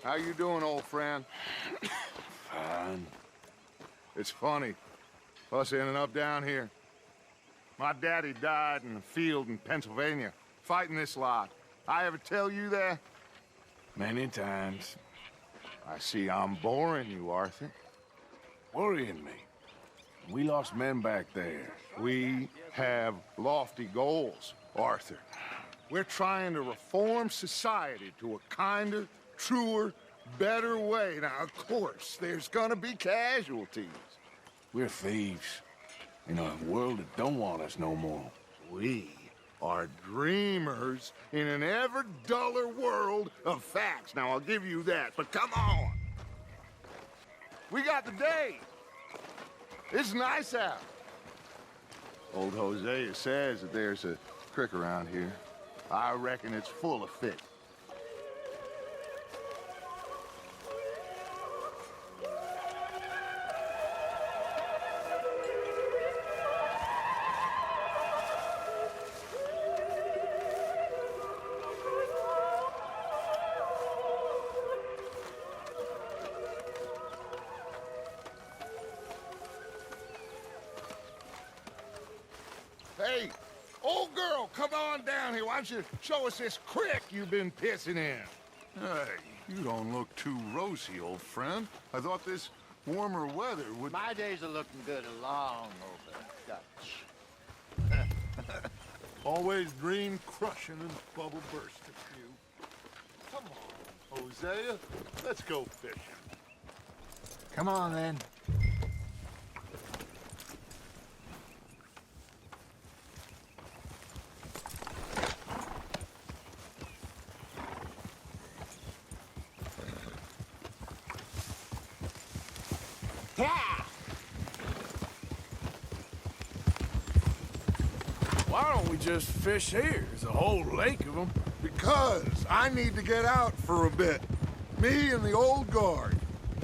How you doing, old friend? Fine. It's funny, us ending up down here. My daddy died in the field in Pennsylvania, fighting this lot. I ever tell you that? Many times. I see I'm boring you, Arthur. Worrying me. We lost men back there. We have lofty goals, Arthur. We're trying to reform society to a kinder, truer, better way. Now, of course, there's gonna be casualties. We're thieves. In a world that don't want us no more. We are dreamers in an ever duller world of facts. Now, I'll give you that, but come on. We got the day. It's nice out. Old Hosea says that there's a creek around here. I reckon it's full of fish. Hey, old girl, come on down here. Why don't you show us this creek you've been pissing in? Hey, you don't look too rosy, old friend. I thought this warmer weather would... My days are looking good along over Dutch. Always dream crushing and bubble bursting you. Come on, Hosea. Let's go fishing. Come on, then. Why don't we just fish here? There's a whole lake of them. Because I need to get out for a bit. Me and the old guard.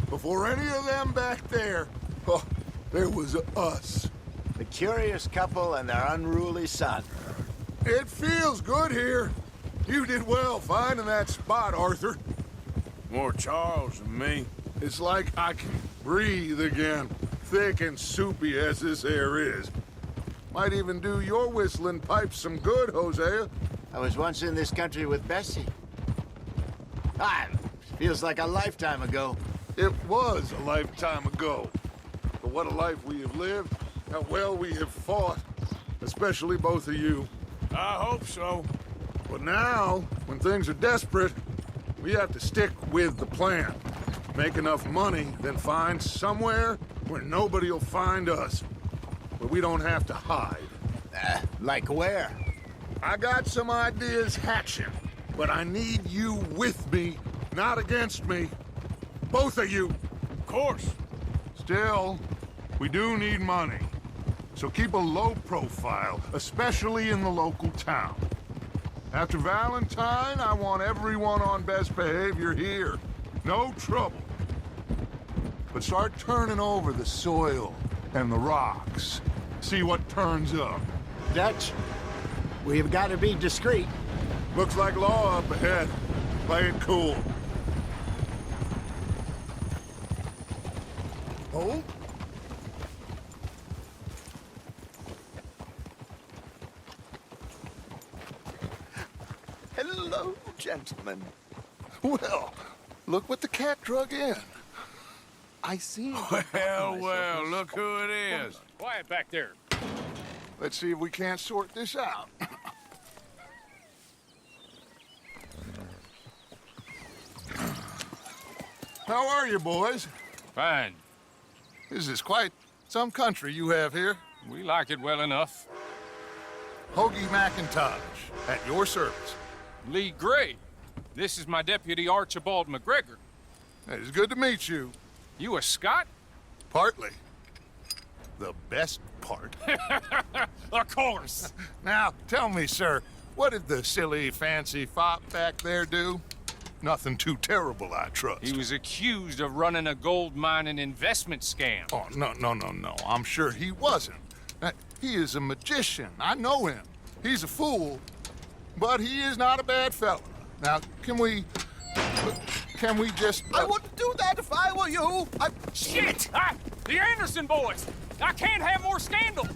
Before any of them back there, oh, there was us. The curious couple and their unruly son. It feels good here. You did well finding that spot, Arthur. More Charles than me. It's like I can breathe again, thick and soupy as this air is. Might even do your whistling pipes some good, Hosea. I was once in this country with Bessie. Feels like a lifetime ago. It was a lifetime ago. But what a life we have lived, how well we have fought, especially both of you. I hope so. But now, when things are desperate, we have to stick with the plan. Make enough money, then find somewhere where nobody will find us. Where we don't have to hide. Like where? I got some ideas hatching, but I need you with me, not against me. Both of you. Of course. Still, we do need money. So keep a low profile, especially in the local town. After Valentine, I want everyone on best behavior here. No trouble. But start turning over the soil and the rocks. See what turns up. Dutch, we've got to be discreet. Looks like law up ahead. Play it cool. Hold. Hello, gentlemen. Well, look what the cat drug in. I see him. Well, look who it is. Quiet back there. Let's see if we can't sort this out. How are you, boys? Fine. This is quite some country you have here. We like it well enough. Hoagie McIntosh, at your service. Lee Gray. This is my deputy Archibald McGregor. It's good to meet you. You a Scot? Partly. The best part. Of course. Now, tell me, sir, what did the silly, fancy fop back there do? Nothing too terrible, I trust. He was accused of running a gold mining investment scam. Oh, no. I'm sure he wasn't. He is a magician. I know him. He's a fool, but he is not a bad fellow. Now, can we can we just... I wouldn't do that if I were you. Shit! The Anderson boys! I can't have more scandal!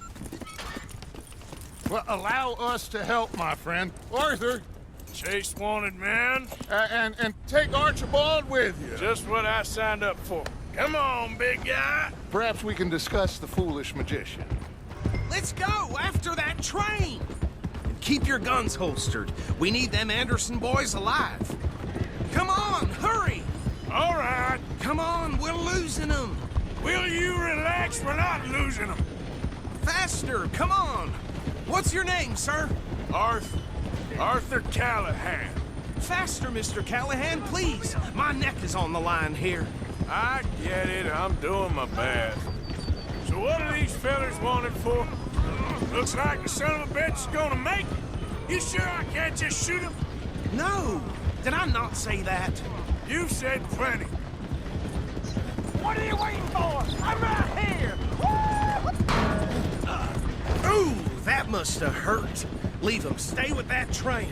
Well, allow us to help, my friend. Arthur, Chase wanted man. and take Archibald with you. Just what I signed up for. Come on, big guy. Perhaps we can discuss the foolish magician. Let's go after that train! And keep your guns holstered. We need them Anderson boys alive. Come on, hurry! All right. Come on, we're losing them. Will you relax? We're not losing them. Faster, come on. What's your name, sir? Arthur Callahan. Faster, Mr. Callahan, please. My neck is on the line here. I get it. I'm doing my best. So what are these fellas wanted for? Looks like the son of a bitch is gonna make it. You sure I can't just shoot him? No, did I not say that? You've said plenty. What are you waiting for? I'm right here! Ooh, that must have hurt. Leave them. Stay with that train.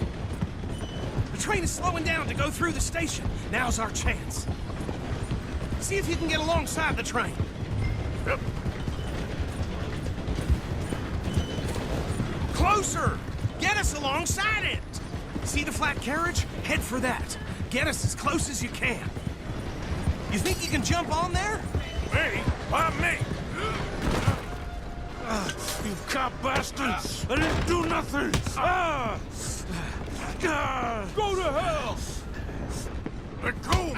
The train is slowing down to go through the station. Now's our chance. See if you can get alongside the train. Yep. Closer! Get us alongside it! See the flat carriage? Head for that. Get us as close as you can. You think you can jump on there? Me? Why me? You cop bastard! I didn't do nothing! Go to hell! Let go!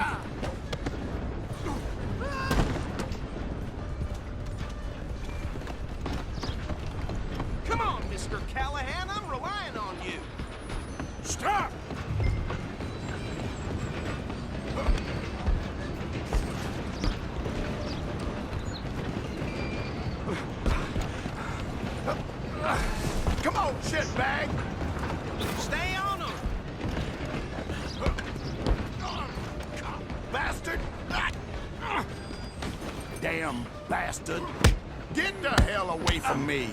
Come on, Mr. Callahan, I'm relying on you. Stop! Come on, shitbag! Stay on them! Bastard! Damn bastard. Get the hell away from me.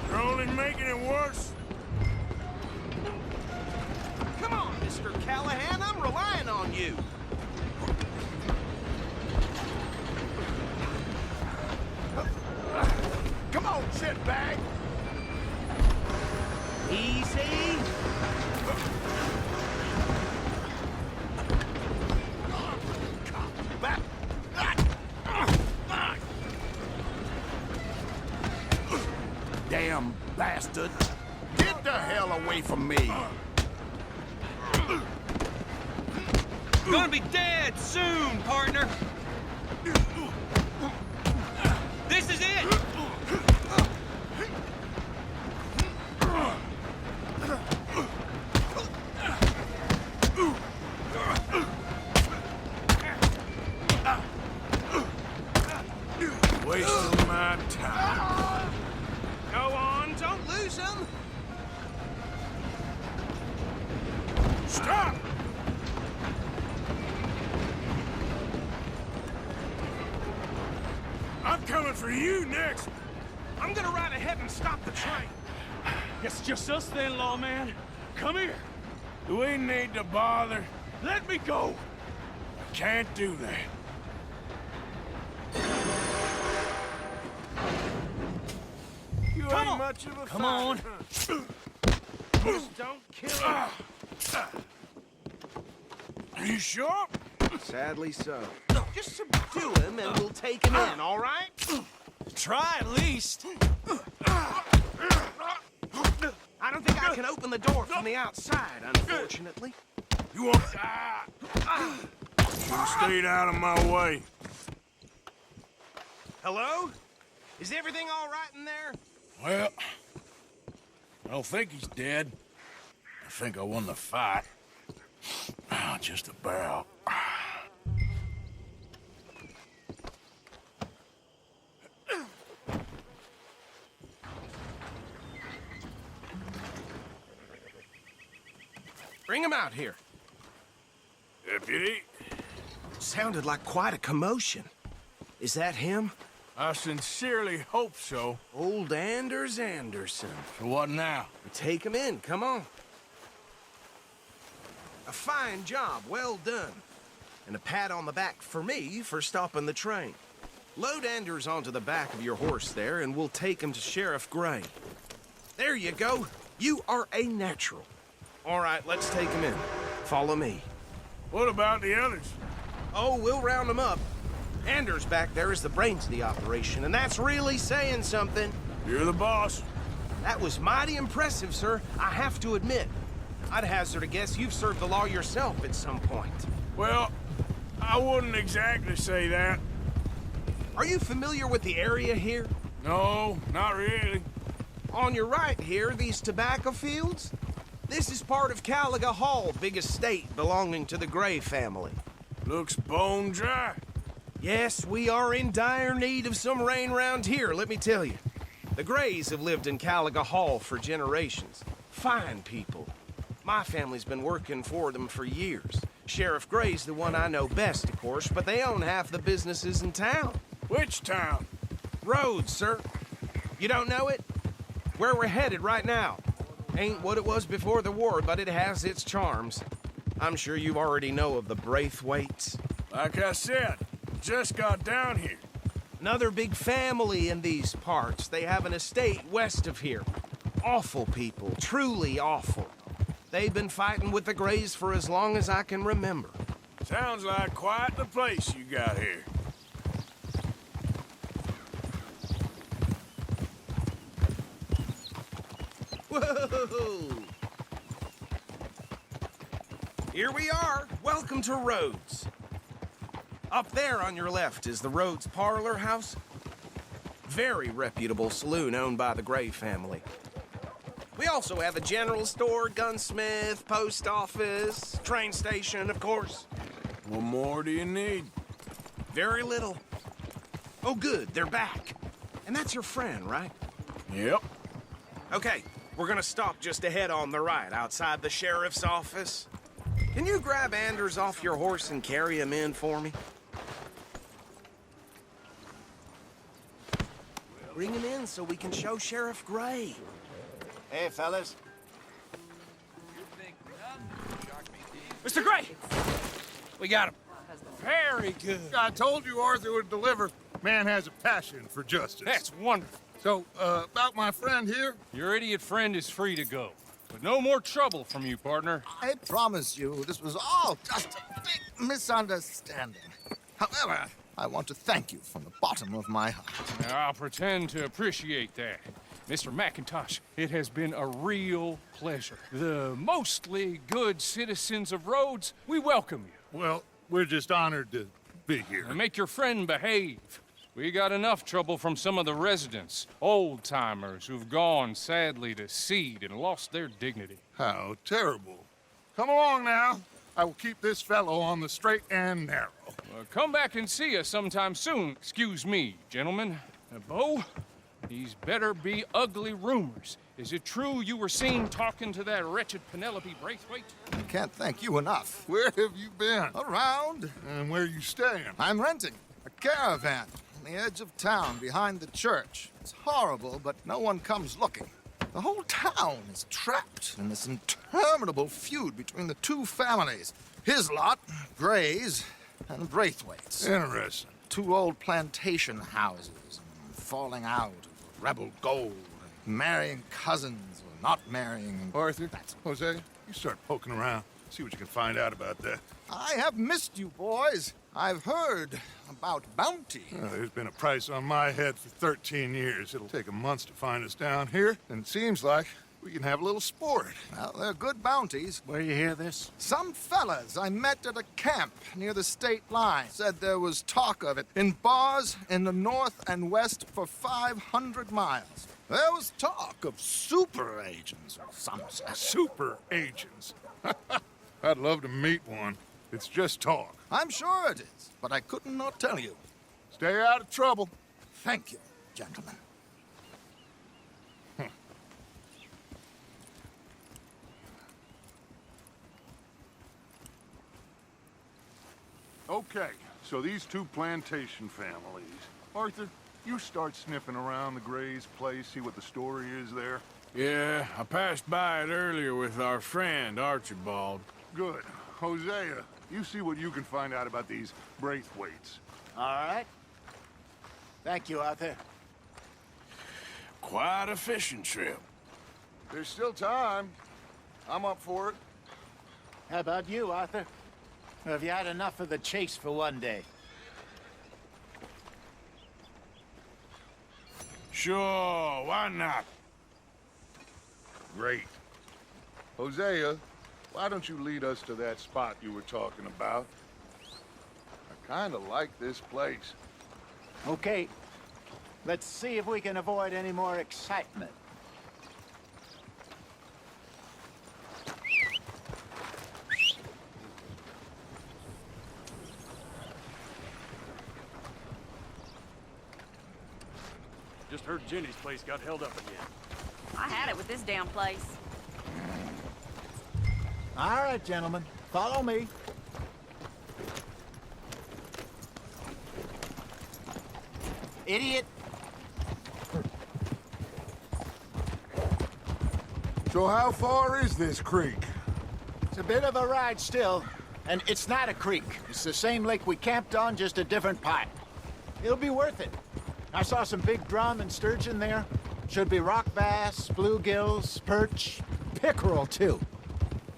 You're only making it worse. Come on, Mr. Callahan, I'm relying on you. Come on, shitbag! Easy. Back! Damn bastard. Get the hell away from me. Gonna be dead soon, partner. This is it. Wasting my time. Go on, don't lose them. Stop! I'm coming for you next. I'm gonna ride ahead and stop the train. It's just us then, lawman. Come here. Do we need to bother? Let me go. Can't do that. You Come ain't on. much of a Come fighter, on. huh? Just don't kill him. Are you sure? Sadly so. Just subdue him and we'll take him in, all right? Try at least. I don't think I can open the door from the outside, unfortunately. You want... You stayed out of my way. Hello? Is everything all right in there? Well, I don't think he's dead. I think I won the fight. Just about. Bring him out here. Deputy, Sounded like quite a commotion. Is that him? I sincerely hope so. Old Anders Anderson. So what now? Take him in, come on. A fine job, well done. And a pat on the back for me for stopping the train. Load Anders onto the back of your horse there, and we'll take him to Sheriff Gray. There you go. You are a natural. All right, let's take him in. Follow me. What about the others? Oh, we'll round them up. Anders back there is the brains of the operation, and that's really saying something. You're the boss. That was mighty impressive, sir. I have to admit. I'd hazard a guess you've served the law yourself at some point. Well, I wouldn't exactly say that. Are you familiar with the area here? No, not really. On your right here, these tobacco fields? This is part of Caliga Hall, big estate belonging to the Gray family. Looks bone dry. Yes, we are in dire need of some rain round here, let me tell you. The Grays have lived in Caliga Hall for generations. Fine people. My family's been working for them for years. Sheriff Gray's the one I know best, of course, but they own half the businesses in town. Which town? Rhodes, sir. You don't know it? Where we're headed right now. Ain't what it was before the war, but it has its charms. I'm sure you already know of the Braithwaites. Like I said, just got down here. Another big family in these parts. They have an estate west of here. Awful people, truly awful. They've been fighting with the Grays for as long as I can remember. Sounds like quite the place you got here. Whoa! Here we are. Welcome to Rhodes. Up there on your left is the Rhodes Parlor House. Very reputable saloon owned by the Gray family. We also have a general store, gunsmith, post office, train station, of course. What more do you need? Very little. Oh, good, they're back. And that's your friend, right? Yep. Okay, we're gonna stop just ahead on the right, outside the sheriff's office. Can you grab Anders off your horse and carry him in for me? Bring him in so we can show Sheriff Gray. Hey, fellas. Mr. Gray! We got him. Very good. I told you Arthur would deliver. Man has a passion for justice. That's wonderful. So, about my friend here? Your idiot friend is free to go. But no more trouble from you, partner. I promise you, this was all just a big misunderstanding. However, I want to thank you from the bottom of my heart. Now, I'll pretend to appreciate that. Mr. McIntosh, it has been a real pleasure. The mostly good citizens of Rhodes, we welcome you. Well, we're just honored to be here. And make your friend behave. We got enough trouble from some of the residents, old-timers who've gone, sadly, to seed and lost their dignity. How terrible. Come along now. I will keep this fellow on the straight and narrow. Come back and see us sometime soon. Excuse me, gentlemen. Bo, these better be ugly rumors. Is it true you were seen talking to that wretched Penelope Braithwaite? I can't thank you enough. Where have you been? Around. And where you staying? I'm renting a caravan on the edge of town behind the church. It's horrible, but no one comes looking. The whole town is trapped in this interminable feud between the two families. His lot, Gray's, and Braithwaite's. Interesting. Two old plantation houses, falling out of rebel gold, marrying cousins or not marrying. Arthur, Jose, you start poking around. See what you can find out about that. I have missed you, boys. I've heard about bounty. There's been a price on my head for 13 years. It'll take a month to find us down here, and it seems like we can have a little sport. Well, they're good bounties. Where you hear this? Some fellas I met at a camp near the state line said there was talk of it in bars in the north and west for 500 miles. There was talk of super agents or something. Super agents. I'd love to meet one. It's just talk. I'm sure it is, but I couldn't not tell you. Stay out of trouble. Thank you, gentlemen. Okay, so these two plantation families. Arthur, you start sniffing around the Gray's place, see what the story is there. Yeah, I passed by it earlier with our friend, Archibald. Good. Hosea, you see what you can find out about these Braithwaites. All right. Thank you, Arthur. Quite a fishing trip. There's still time. I'm up for it. How about you, Arthur? Or have you had enough of the chase for one day? Sure, why not? Great. Hosea, why don't you lead us to that spot you were talking about? I kind of like this place. Okay. Let's see if we can avoid any more excitement. Just heard Jenny's place got held up again. I had it with this damn place. All right, gentlemen. Follow me. Idiot! So how far is this creek? It's a bit of a ride still, and it's not a creek. It's the same lake we camped on, just a different part. It'll be worth it. I saw some big drum and sturgeon there. Should be rock bass, bluegills, perch, pickerel too.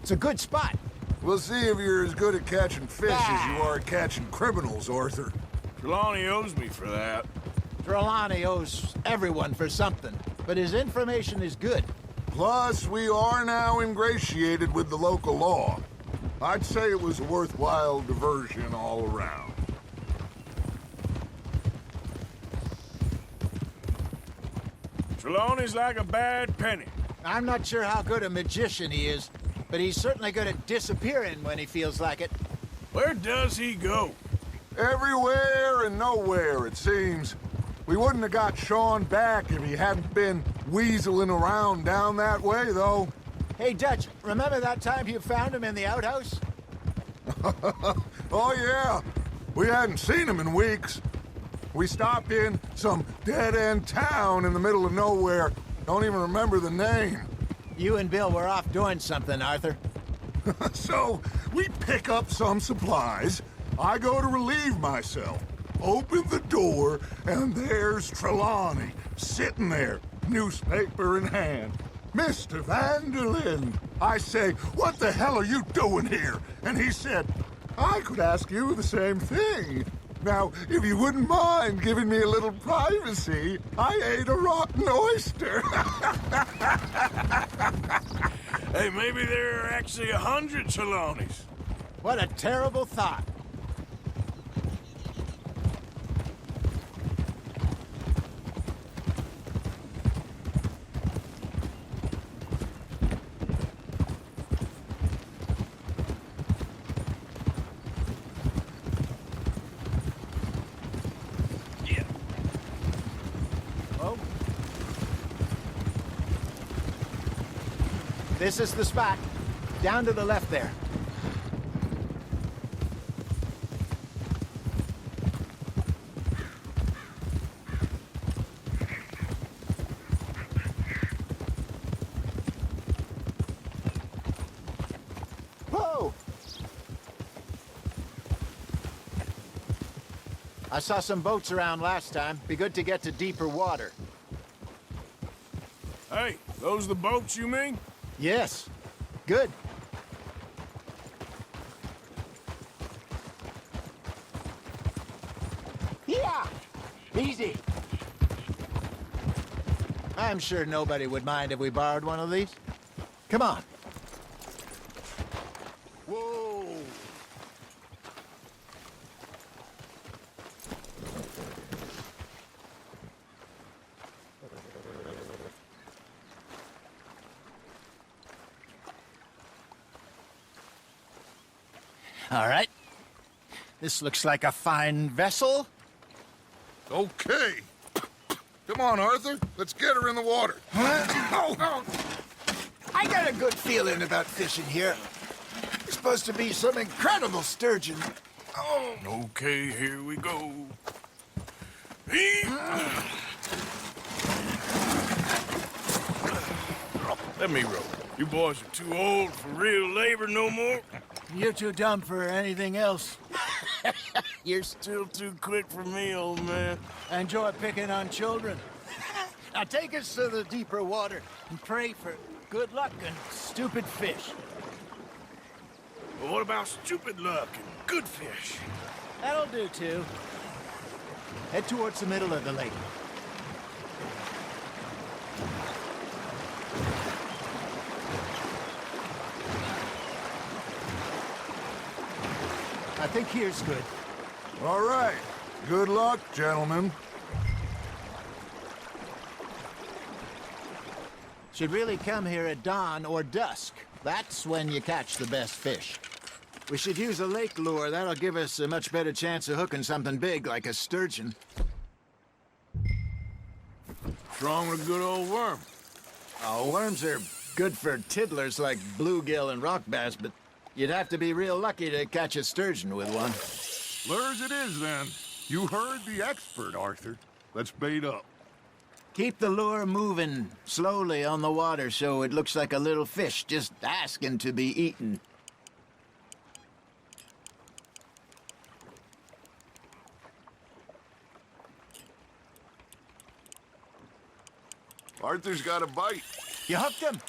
It's a good spot. We'll see if you're as good at catching fish as you are at catching criminals, Arthur. Trelawney owes me for that. Trelawney owes everyone for something, but his information is good. Plus, we are now ingratiated with the local law. I'd say it was a worthwhile diversion all around. Trelawney's like a bad penny. I'm not sure how good a magician he is, but he's certainly good at disappearing when he feels like it. Where does he go? Everywhere and nowhere, it seems. We wouldn't have got Sean back if he hadn't been weaseling around down that way, though. Hey, Dutch, remember that time you found him in the outhouse? Oh, yeah. We hadn't seen him in weeks. We stopped in some dead-end town in the middle of nowhere. Don't even remember the name. You and Bill were off doing something, Arthur. So, we pick up some supplies. I go to relieve myself. Open the door, and there's Trelawney, sitting there, newspaper in hand. Mr. Van De Linde. I say, what the hell are you doing here? And he said, I could ask you the same thing. Now, if you wouldn't mind giving me a little privacy, I ate a rotten oyster. Hey, maybe there are actually 100 Trelawneys. What a terrible thought. This is the spot. Down to the left there. Whoa! I saw some boats around last time. Be good to get to deeper water. Hey, those the boats you mean? Yes. Good. Yeah! Easy. I'm sure nobody would mind if we borrowed one of these. Come on. Whoa! All right. This looks like a fine vessel. Okay. Come on, Arthur. Let's get her in the water. Oh. I got a good feeling about fishing here. There's supposed to be some incredible sturgeon. Oh, okay, here we go. Let me roll. You boys are too old for real labor no more. You're too dumb for anything else. You're still too quick for me, old man. I enjoy picking on children. Now take us to the deeper water and pray for good luck and stupid fish. Well, what about stupid luck and good fish? That'll do, too. Head towards the middle of the lake. I think here's good. All right. Good luck, gentlemen. Should really come here at dawn or dusk. That's when you catch the best fish. We should use a lake lure. That'll give us a much better chance of hooking something big like a sturgeon. What's wrong with a good old worm? Oh, worms are good for tiddlers like bluegill and rock bass, but you'd have to be real lucky to catch a sturgeon with one. Lures it is, then. You heard the expert, Arthur. Let's bait up. Keep the lure moving slowly on the water so it looks like a little fish just asking to be eaten. Arthur's got a bite. You hooked him?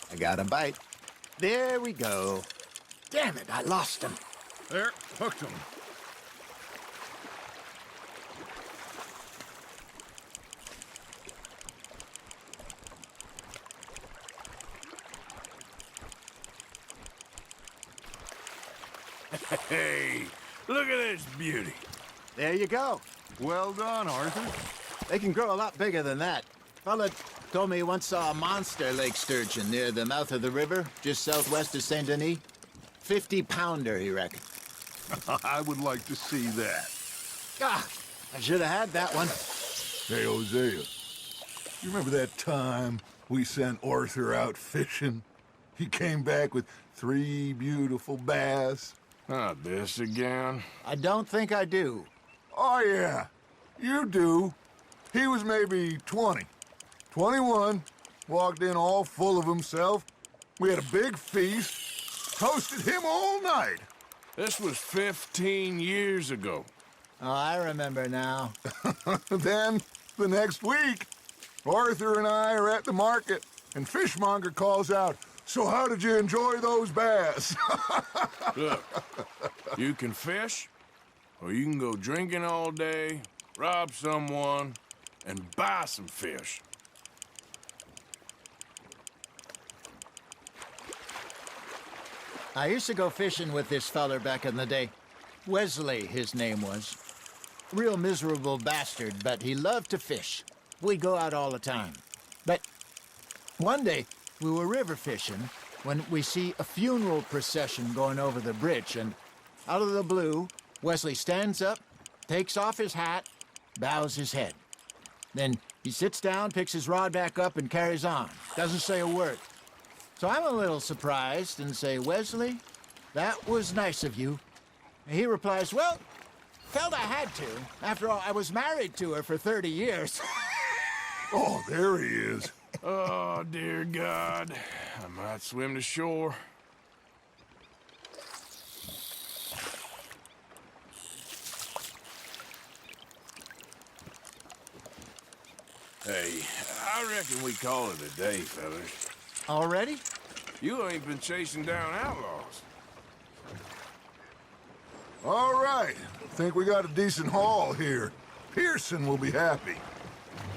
I got a bite. There we go. Damn it, I lost him. There, hooked him. Hey, look at this beauty. There you go. Well done, Arthur. They can grow a lot bigger than that. Fella told me he once saw a monster lake sturgeon near the mouth of the river, just southwest of Saint Denis. 50-pounder, he reckoned. I would like to see that. Ah, I should have had that one. Hey, Hosea. You remember that time we sent Arthur out fishing? He came back with 3 beautiful bass. Not this again. I don't think I do. Oh, yeah. You do. He was maybe 20. 21. Walked in all full of himself. We had a big feast. Toasted him all night. This was 15 years ago. Oh, I remember now. Then, the next week, Arthur and I are at the market, and Fishmonger calls out, "So how did you enjoy those bass?" Look, you can fish, or you can go drinking all day, rob someone, and buy some fish. I used to go fishing with this feller back in the day. Wesley, his name was. Real miserable bastard, but he loved to fish. We'd go out all the time. But one day, we were river fishing when we see a funeral procession going over the bridge, and out of the blue, Wesley stands up, takes off his hat, bows his head. Then he sits down, picks his rod back up, and carries on. Doesn't say a word. So I'm a little surprised and say, "Wesley, that was nice of you." And he replies, "Well, felt I had to. After all, I was married to her for 30 years. Oh, there he is. Oh, dear God. I might swim to shore. Hey, I reckon we call it a day, fellas. Already? You ain't been chasing down outlaws. All right. Think we got a decent haul here. Pearson will be happy.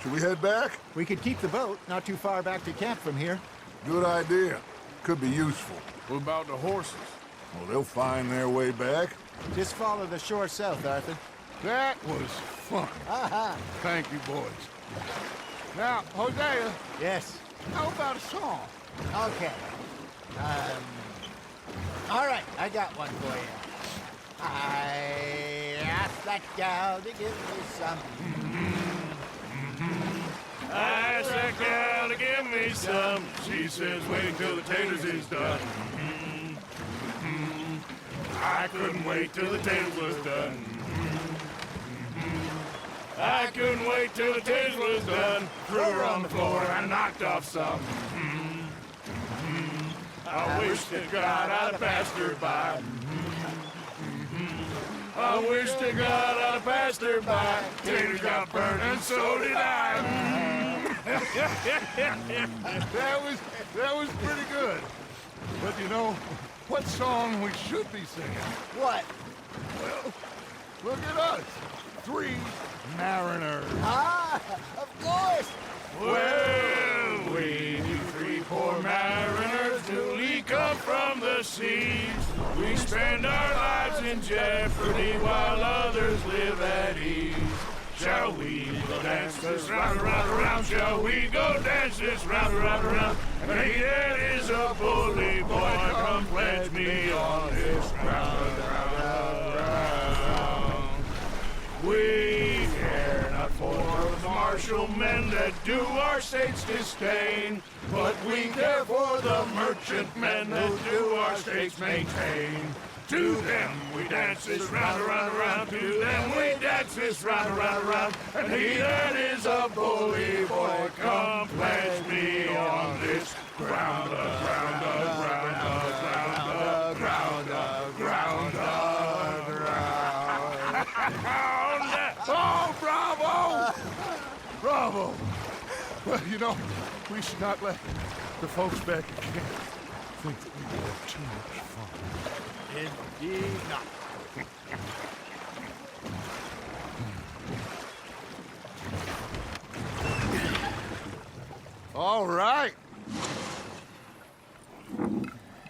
Should we head back? We could keep the boat not too far back to camp from here. Good idea. Could be useful. What about the horses? Well, they'll find their way back. Just follow the shore south, Arthur. That was fun. Aha! Thank you, boys. Now, Hosea, Yes. how about a song? Okay. All right, I got one for you. I asked that gal to give me some. I asked that gal to give me some. She says, wait till the taters is done. I couldn't wait till the taters was done. I couldn't wait till the taters was done. Threw her on the floor and knocked off some. I wish to God I'd have passed her by. I wish to God I'd have passed her by. Taters got burned and so did I. That was pretty good. But you know, what song we should be singing? What? Well, look at us. 3 mariners. Ah, of course. Well, we 3 poor mariners newly come from the seas. We spend our lives in jeopardy while others live at ease. Shall we go dance this round, around, around? Shall we go dance this round, around, around? And he that is a bully boy, come pledge me on this ground, round, round. We care not for the martial men that do our states disdain, but we care for the merchant men that do our states maintain. To them we dance this round, around, around. To them we dance this round, around, around. And he that is a bully boy, come pledge me on this ground, ground, ground, ground, ground, ground, ground. Oh, bravo! Bravo! Well, you know, we should not let the folks back at camp think that we had too much fun. Indeed not. All right.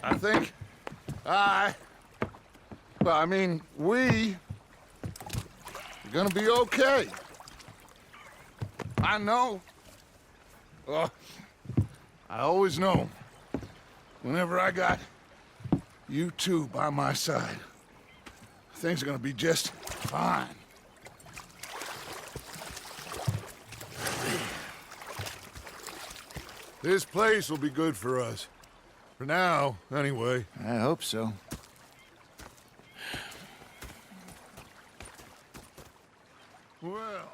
I think we are gonna be okay. I know. Well, I always know. Whenever I got you two by my side, things are gonna be just fine. This place will be good for us. For now, anyway. I hope so. Well,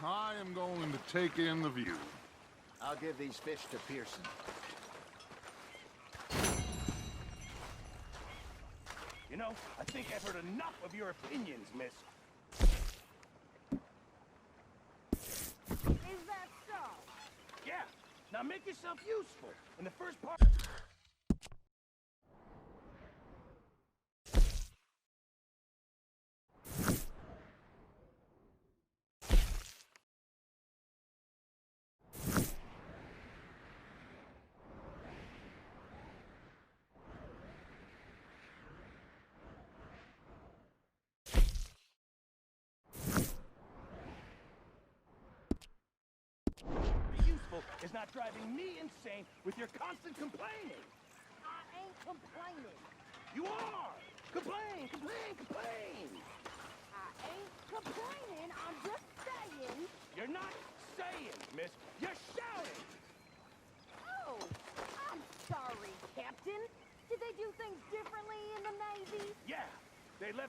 I am going to take in the view. I'll give these fish to Pearson. You know, I think I've heard enough of your opinions, miss. Is that so? Yeah. Now make yourself useful. In the first part... is not driving me insane with your constant complaining. I ain't complaining. You are! Complain, complain, complain! I ain't complaining. I'm just saying. You're not saying, miss. You're shouting! Oh, I'm sorry, Captain. Did they do things differently in the Navy? Yeah, they left